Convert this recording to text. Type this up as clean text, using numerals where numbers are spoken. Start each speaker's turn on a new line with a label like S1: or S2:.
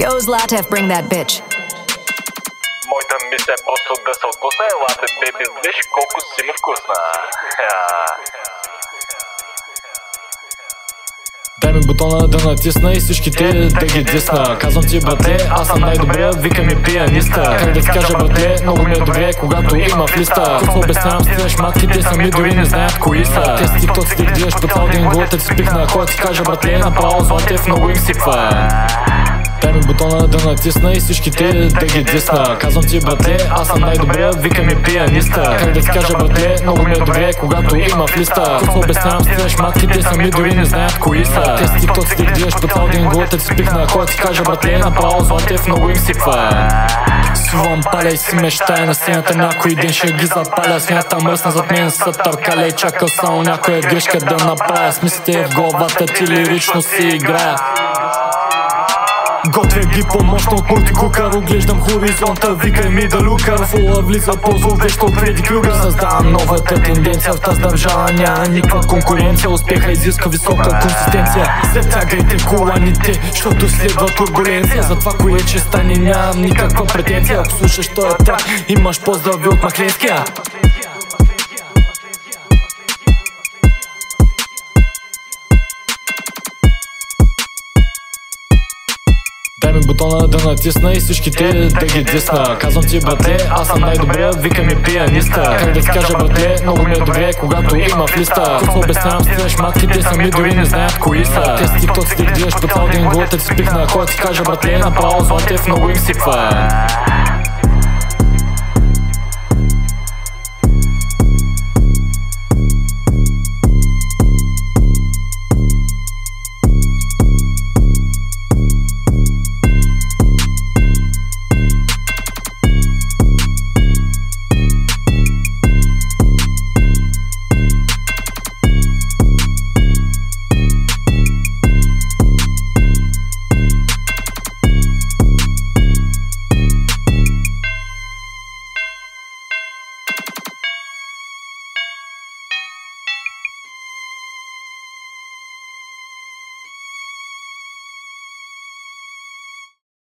S1: Yo, Zlatev, bring that bitch.
S2: Моята мисля е просто да се отпусна. Елате, беби, виж колко си ми вкусна.
S3: Дай ми бутона да натисна и всичките да ги дисна. Казвам ти, братле, аз съм най-добрия, вика ми пианиста. Как да ти кажа, братле, много ми е добре, когато има в листа. Какво обяснявам с тези шматките, сами дори не знаят кои са. Те с TikTok си гледаш по цял ден, главата ти спихна. Кой ти кажа, братле, направо Златев много им сипва. Дай ми бутона да натисна и всичките да ги дисна. Казвам ти, братле, аз съм най-добрия, вика ми пианиста. Как да ти кажа, братле, много ми е добре, когато има в листа. Какво обяснявам с тези шматките, сами дори не знаят кои са. Те с TikTok си гледаш по цял ден, главата ти спихна. Кой ти кажа, братле, направо Златев много им сипва. Свивам паля и си мечтая на сцената, някой ден ще ги запаля. Смята мръсна зад мен са търкаля и чакал само някоя грешка да направя. Смислите в главата ти лирично си играя. Готвя ги по-мощно от мултикукър, оглеждам хоризонта, викай ми да лукър. Фула влиза по-зловещо от Фреди Крюгър. Създавам новата тенденция, в тази държава няма никаква конкуренция. Успеха изиска висока консистенция. Затягайте коланите, защото следва турбуленция. За това, кое че стане, нямам никаква претенция. Ако слушаш този трак, имаш поздрави от Макленския. Дай ми бутона да натисна и всичките да ги дисна. Казвам ти, братле, аз съм най-добрия, вика ми пианиста. Как да ти кажа, братле, много ми е добре, когато има в листа. Какво обяснявам с тези шматките, сами дори не знаят кои са. Те с TikTok си гледаш по цял ден, главата ти спихна. Кой ти кажа, братле, направо Златев много им сипва.